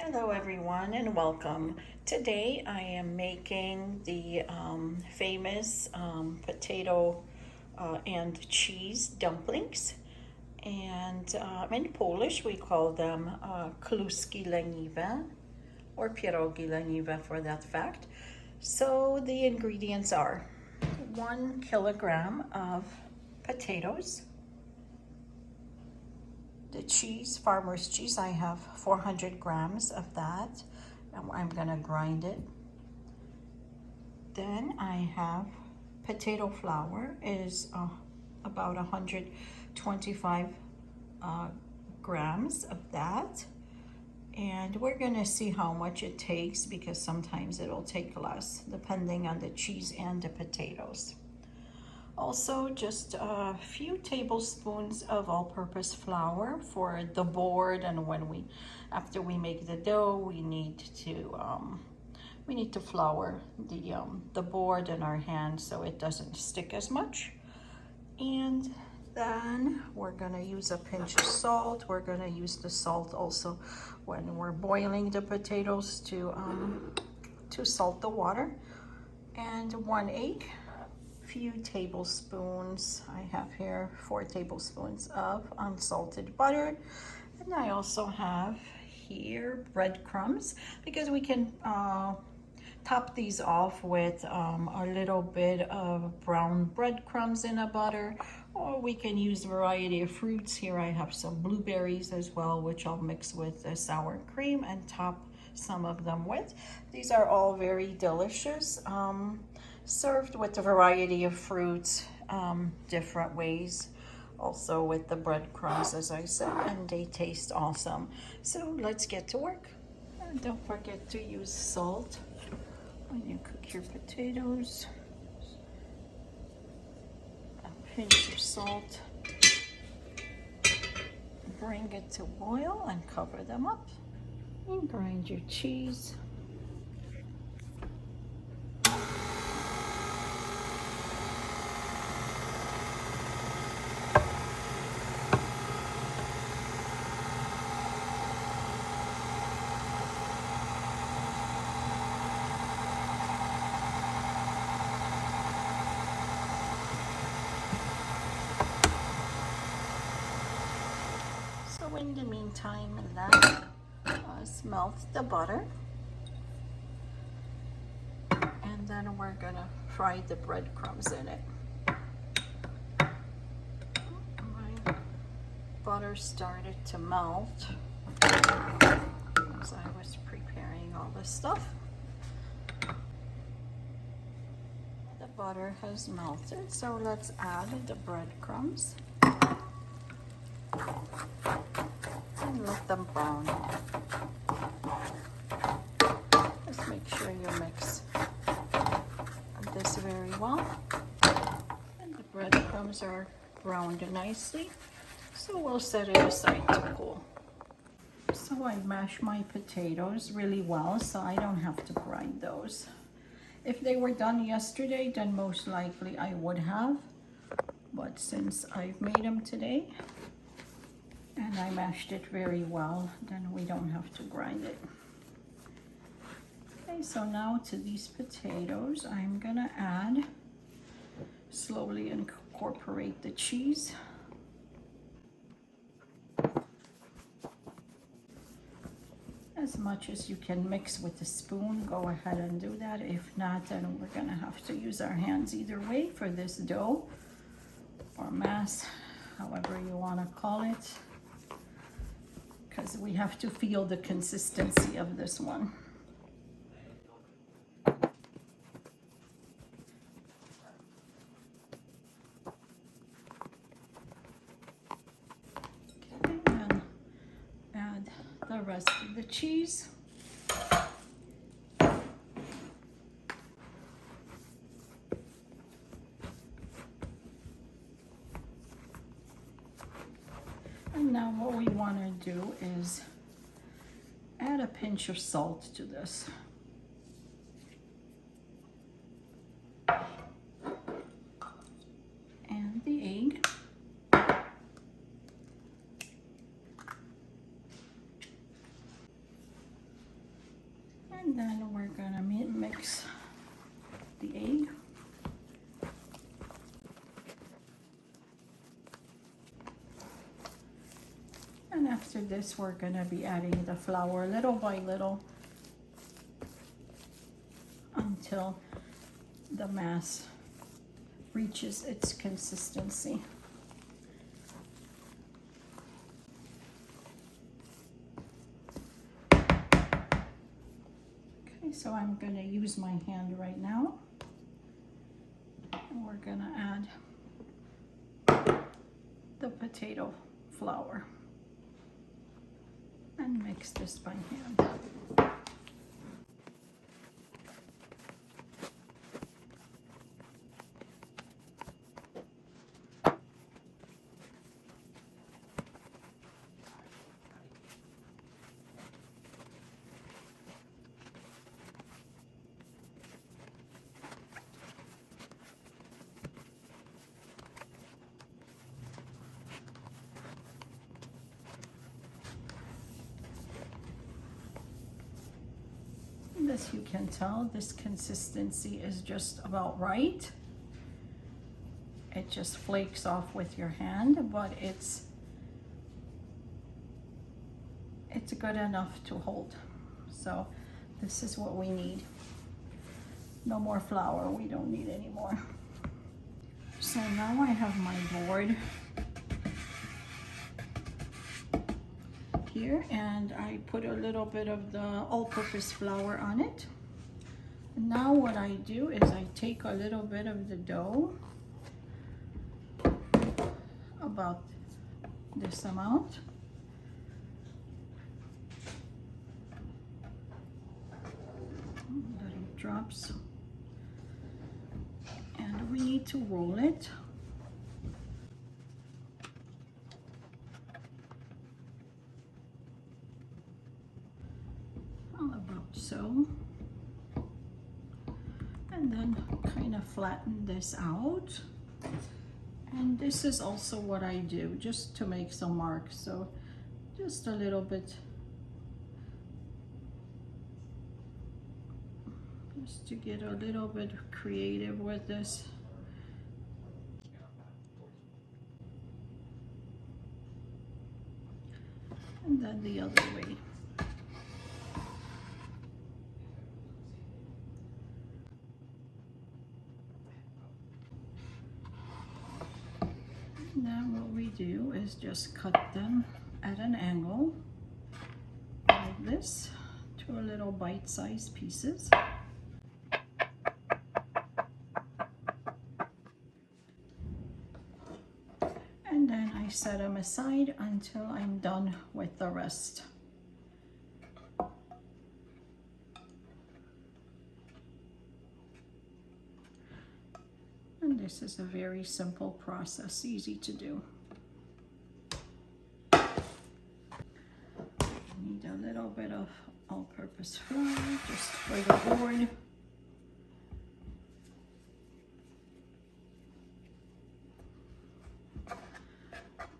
Hello everyone and welcome. Today I am making the famous potato and cheese dumplings, and in Polish we call them kluski leniwe or pierogi leniwe for that fact. So the ingredients are 1 kilogram of potatoes, the cheese, farmer's cheese. I have 400 grams of that, and I'm gonna grind it. Then I have potato flour, is about 125 grams of that. And we're gonna see how much it takes, because sometimes it'll take less depending on the cheese and the potatoes. Also, just a few tablespoons of all-purpose flour for the board, and after we make the dough, we need to flour the board in our hands so it doesn't stick as much. And then we're gonna use a pinch of salt. We're gonna use the salt also when we're boiling the potatoes to salt the water. And 1 egg. Few tablespoons. I have here 4 tablespoons of unsalted butter, and I also have here breadcrumbs, because we can top these off with a little bit of brown breadcrumbs in a butter, or we can use a variety of fruits. Here I have some blueberries as well, which I'll mix with the sour cream and top some of them with. These are all very delicious. Served with a variety of fruits, different ways, also with the breadcrumbs, as I said, and they taste awesome. So let's get to work. And don't forget to use salt when you cook your potatoes. A pinch of salt. Bring it to boil and cover them up. And grind your cheese. So in the meantime, let us melt the butter, and then we're gonna fry the breadcrumbs in it. My butter started to melt as I was preparing all this stuff. The butter has melted, so let's add the breadcrumbs and let them brown. Just make sure you mix this very well. And the breadcrumbs are browned nicely, so we'll set it aside to cool. So I mash my potatoes really well, so I don't have to grind those. If they were done yesterday, then most likely I would have, but since I've made them today and I mashed it very well, then we don't have to grind it. Okay, so now to these potatoes, I'm gonna slowly incorporate the cheese. As much as you can mix with a spoon, go ahead and do that. If not, then we're gonna have to use our hands either way for this dough or mass, however you wanna call it, because we have to feel the consistency of this one. Okay, and add the rest of the cheese. And now what we want to do is add a pinch of salt to this. And the egg. And then we're gonna mix the egg. And after this, we're gonna be adding the flour little by little until the mass reaches its consistency. Okay, so I'm gonna use my hand right now. And we're gonna add the potato flour and mix this by hand. As you can tell, this consistency is just about right. It just flakes off with your hand, but it's good enough to hold. So this is what we need. No more flour, we don't need any more. So now I have my board here, and I put a little bit of the all-purpose flour on it. And now what I do is I take a little bit of the dough, about this amount, little drops, and we need to roll it. About so, and then kind of flatten this out. And this is also what I do just to make some marks, so just a little bit, just to get a little bit creative with this. And then the other way. Then what we do is just cut them at an angle like this to a little bite-sized pieces. And then I set them aside until I'm done with the rest. And this is a very simple process, easy to do. Need a little bit of all-purpose flour just for the board.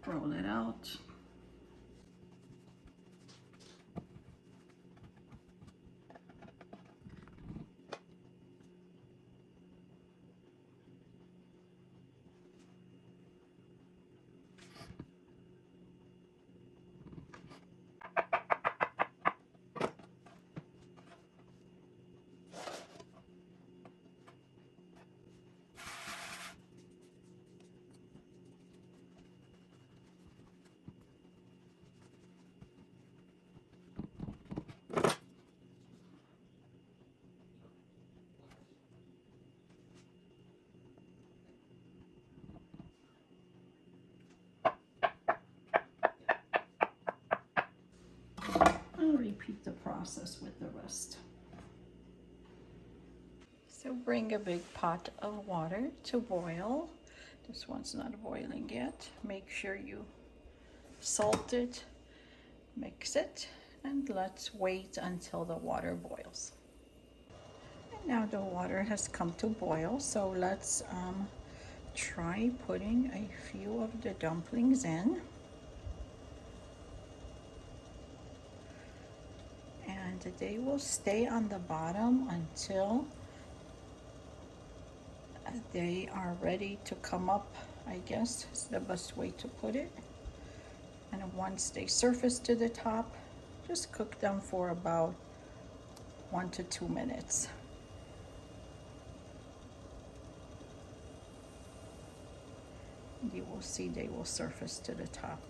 Roll it out. I'll repeat the process with the rest. So bring a big pot of water to boil. This one's not boiling yet. Make sure you salt it, mix it, and let's wait until the water boils. And now the water has come to boil, so let's try putting a few of the dumplings in. And they will stay on the bottom until they are ready to come up, I guess is the best way to put it. And once they surface to the top, just cook them for about 1 to 2 minutes. You will see they will surface to the top.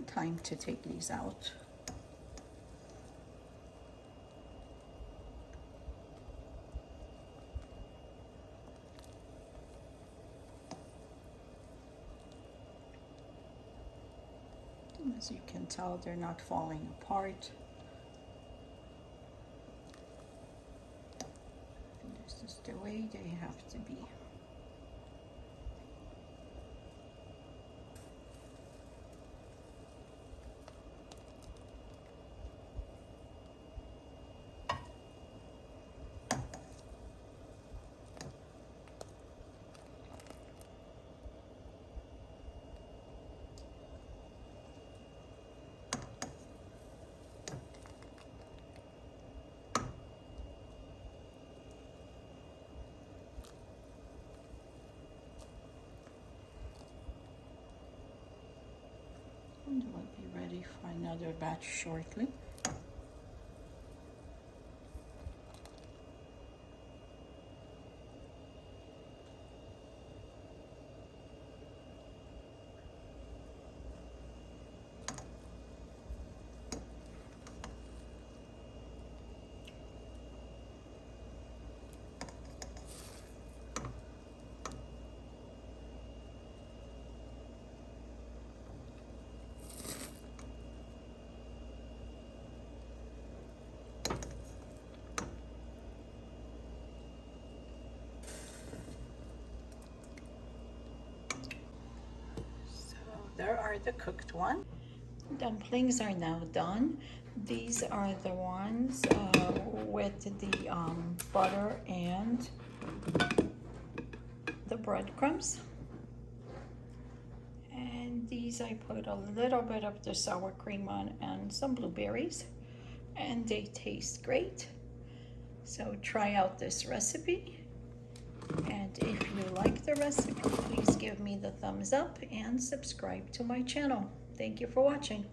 Time to take these out. As you can tell, they're not falling apart. And this is the way they have to be. And we'll be ready for another batch shortly. There are the cooked ones. Dumplings are now done. These are the ones with the butter and the breadcrumbs. And these I put a little bit of the sour cream on and some blueberries, and they taste great. So try out this recipe. And if you like the recipe, please give me the thumbs up and subscribe to my channel. Thank you for watching.